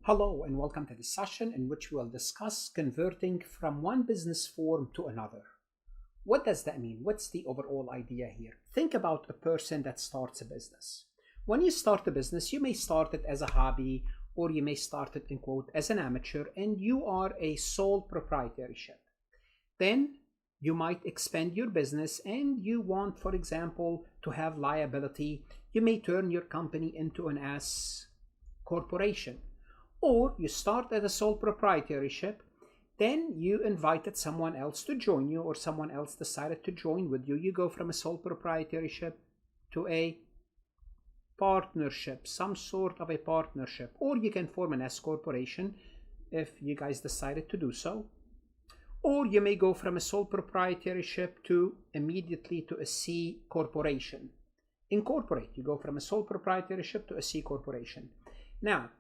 Hello and welcome to this session in which we will discuss converting from one business form to another. What does that mean? What's the overall idea here? Think about a person that starts a business. When you start a business, you may start it as a hobby or you may start it in quote as an amateur and you are a sole proprietorship. Then you might expand your business and you want, for example, to have liability. You may turn your company into an S corporation. Or you start as a sole proprietorship, then you invited someone else to join you or someone else decided to join with you. You go from a sole proprietorship to a partnership, some sort of a partnership, or you can form an S corporation if you guys decided to do so. Or you may go from a sole proprietorship to immediately to a C corporation. Incorporate, you go from a sole proprietorship to a C corporation. Now,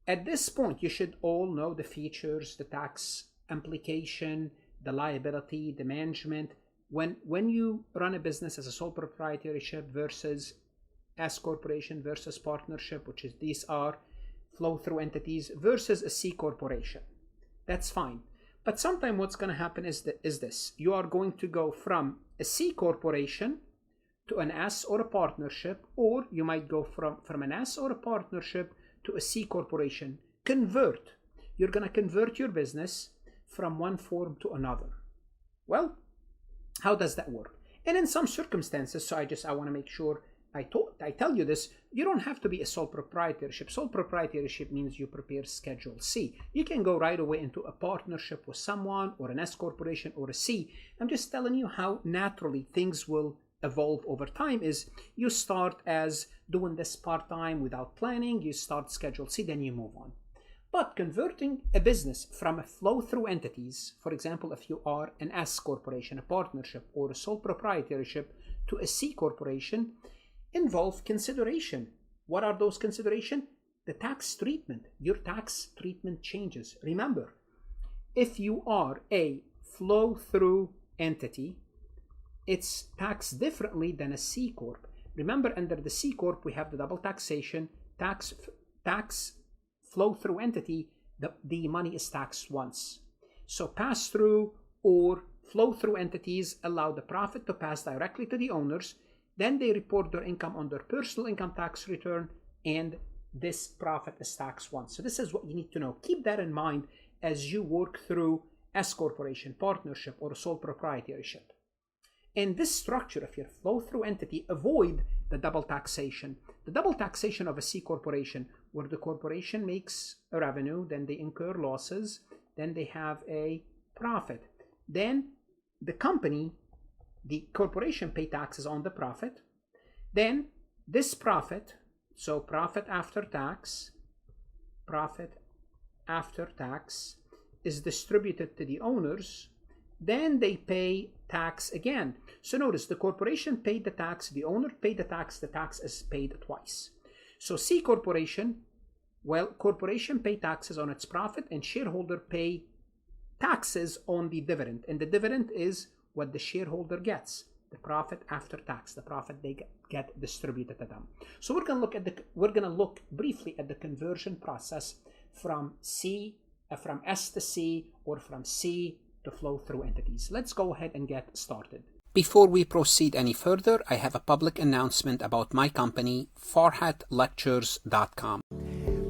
at this point, you should all know the features, the tax implication, the liability, the management. When you run a business as a sole proprietorship versus S corporation versus partnership, which is these are flow-through entities, versus a C corporation. That's fine. But sometimes what's going to happen is this. You are going to go from a C corporation to an S or a partnership, or you might go from an S or a partnership to a C corporation. Convert. You're going to convert your business from one form to another. Well, how does that work? And in some circumstances, so I want to make sure I tell you this, you don't have to be a sole proprietorship. Sole proprietorship means you prepare Schedule C. You can go right away into a partnership with someone or an S corporation or a C. I'm just telling you how naturally things will evolve over time. Is you start as doing this part-time without planning, you start Schedule C, then you move on. But converting a business from a flow-through entities, for example, if you are an S corporation, a partnership, or a sole proprietorship to a C corporation, involve consideration. What are those considerations? The tax treatment. Your tax treatment changes. Remember, if you are a flow-through entity, it's taxed differently than a C Corp. Remember, under the C Corp, we have the double taxation, tax flow-through entity, the money is taxed once. So pass-through or flow-through entities allow the profit to pass directly to the owners, then they report their income on their personal income tax return, and this profit is taxed once. So this is what you need to know. Keep that in mind as you work through S corporation, partnership, or sole proprietorship. In this structure of your flow-through entity, avoid the double taxation. The double taxation of a C corporation, where the corporation makes a revenue, then they incur losses, then they have a profit. Then the corporation pay taxes on the profit. Then this profit, so profit after tax, is distributed to the owners. Then they pay tax again. So notice the corporation paid the tax, the owner paid the tax is paid twice. So C corporation, well, corporation pay taxes on its profit and shareholder pay taxes on the dividend. And the dividend is what the shareholder gets, the profit after tax, the profit they get distributed to them. So we're going to look briefly at the conversion process from S to C or from C to flow-through entities. Let's go ahead and get started. Before we proceed any further, I have a public announcement about my company, FarhatLectures.com.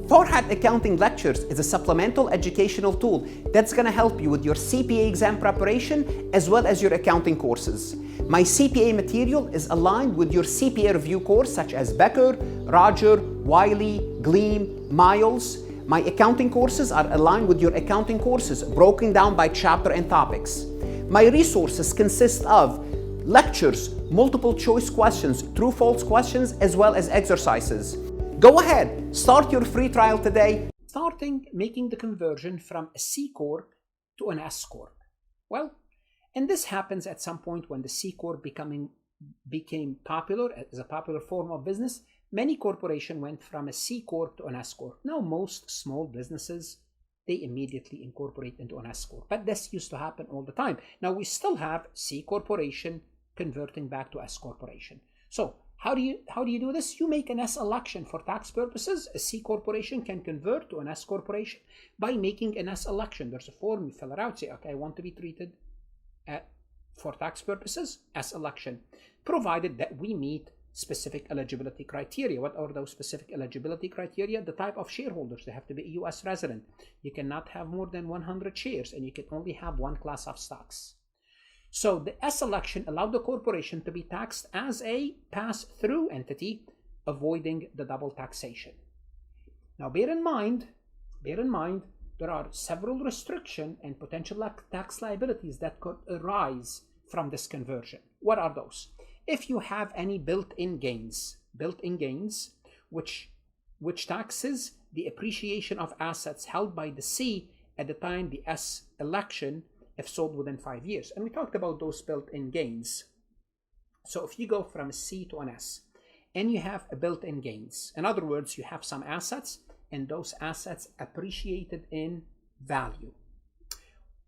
Farhat Accounting Lectures is a supplemental educational tool that's going to help you with your CPA exam preparation as well as your accounting courses. My CPA material is aligned with your CPA review course such as Becker, Roger, Wiley, Gleam, Miles. My accounting courses are aligned with your accounting courses, broken down by chapter and topics. My resources consist of lectures, multiple choice questions, true-false questions, as well as exercises. Go ahead, start your free trial today. Making the conversion from a C Corp to an S Corp. Well, and this happens at some point when the C Corp became popular as a popular form of business. Many corporations went from a C Corp to an S Corp. Now most small businesses, they immediately incorporate into an S Corp. But this used to happen all the time. Now we still have C Corporation converting back to S Corporation. So How do you do this? You make an S election. For tax purposes, a C corporation can convert to an S corporation by making an S election. There's a form, you fill it out, say, okay, I want to be treated for tax purposes, S election, provided that we meet specific eligibility criteria. What are those specific eligibility criteria? The type of shareholders. They have to be a U.S. resident. You cannot have more than 100 shares, and you can only have one class of stocks. So the S election allowed the corporation to be taxed as a pass-through entity, avoiding the double taxation. Now bear in mind, there are several restrictions and potential tax liabilities that could arise from this conversion. What are those? If you have any built-in gains, which taxes the appreciation of assets held by the C at the time the S election, if sold within 5 years. And we talked about those built-in gains. So if you go from a C to an S and you have a built-in gains, in other words, you have some assets and those assets appreciated in value.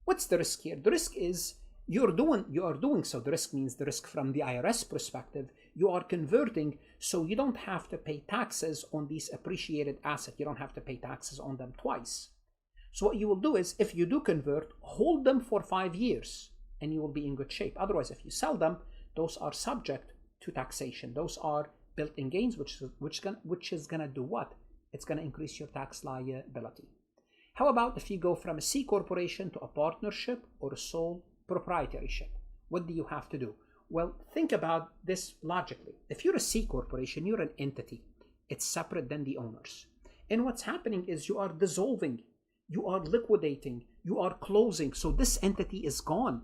What's the risk here? The risk is you are doing so. The risk means the risk from the IRS perspective. You are converting, so you don't have to pay taxes on these appreciated assets. You don't have to pay taxes on them twice. So what you will do is, if you do convert, hold them for 5 years and you will be in good shape. Otherwise, if you sell them, those are subject to taxation. Those are built-in gains, which is gonna do what? It's gonna increase your tax liability. How about if you go from a C corporation to a partnership or a sole proprietorship? What do you have to do? Well, think about this logically. If you're a C corporation, you're an entity. It's separate than the owners. And what's happening is you are dissolving. You are liquidating, you are closing, so this entity is gone.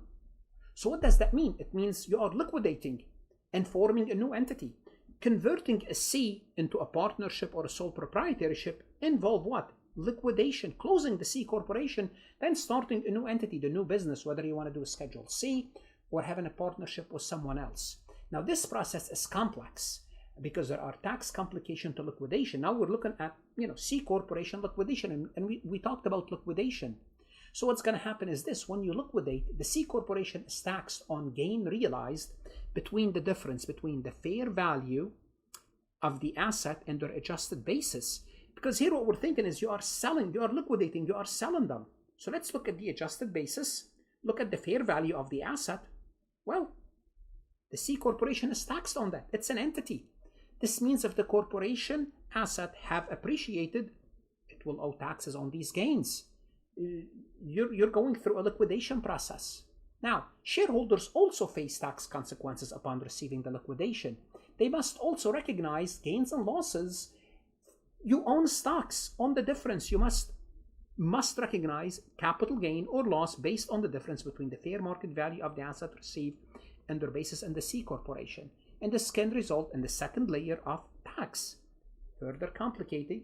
So what does that mean? It means you are liquidating and forming a new entity. Converting a C into a partnership or a sole proprietorship involve what? Liquidation, closing the C corporation, then starting a new entity, the new business, whether you want to do a Schedule C or having a partnership with someone else. Now this process is complex, because there are tax complications to liquidation. Now we're looking at, C corporation liquidation, and we talked about liquidation. So what's going to happen is this: when you liquidate, the C corporation is taxed on gain realized between the difference between the fair value of the asset and their adjusted basis. Because here what we're thinking is you are liquidating, you are selling them. So let's look at the adjusted basis, look at the fair value of the asset. Well, the C corporation is taxed on that. It's an entity. This means if the corporation asset have appreciated, it will owe taxes on these gains. You're going through a liquidation process. Now, shareholders also face tax consequences upon receiving the liquidation. They must also recognize gains and losses. You own stocks. On the difference, you must recognize capital gain or loss based on the difference between the fair market value of the asset received and their basis in the C corporation. And this can result in the second layer of tax, further complicating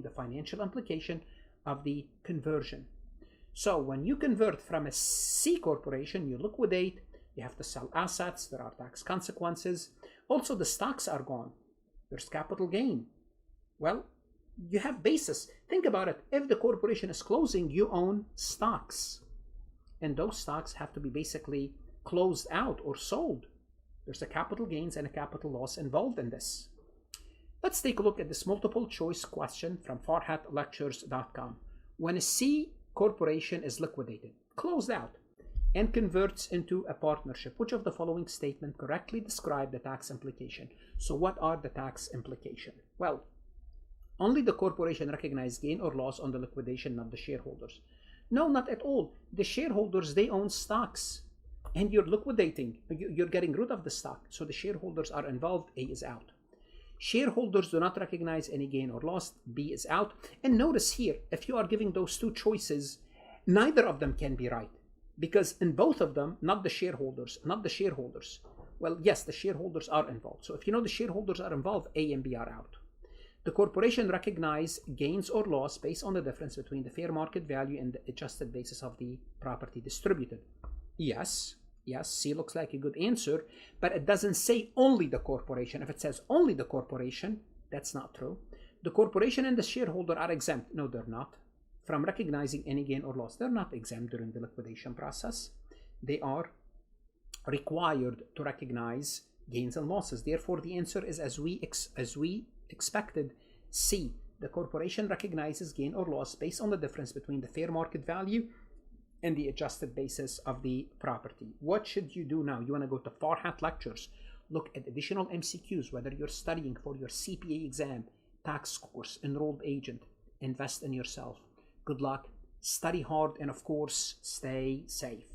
the financial implication of the conversion. So when you convert from a C corporation, you liquidate, you have to sell assets, there are tax consequences. Also, the stocks are gone. There's capital gain. Well, you have basis. Think about it. If the corporation is closing, you own stocks. And those stocks have to be basically closed out or sold. There's a capital gains and a capital loss involved in this. Let's take a look at this multiple choice question from farhatlectures.com. When a C corporation is liquidated, closed out, and converts into a partnership, which of the following statement correctly describe the tax implication? So what are the tax implications? Well, only the corporation recognize gain or loss on the liquidation, not the shareholders. No, not at all. The shareholders, they own stocks. And you're liquidating, you're getting rid of the stock. So the shareholders are involved, A is out. Shareholders do not recognize any gain or loss, B is out. And notice here, if you are giving those two choices, neither of them can be right. Because in both of them, not the shareholders. Well, yes, the shareholders are involved. So if you know the shareholders are involved, A and B are out. The corporation recognize gains or loss based on the difference between the fair market value and the adjusted basis of the property distributed. Yes, C looks like a good answer, but it doesn't say only the corporation. If it says only the corporation, that's not true. The corporation and the shareholder are exempt. No, they're not. From recognizing any gain or loss. They're not exempt during the liquidation process. They are required to recognize gains and losses. Therefore, the answer is as we expected, C. The corporation recognizes gain or loss based on the difference between the fair market value and the adjusted basis of the property. What should you do now? You want to go to Farhat Lectures, look at additional MCQs, whether you're studying for your CPA exam, tax course, enrolled agent. Invest in yourself. Good luck, study hard, and of course, stay safe.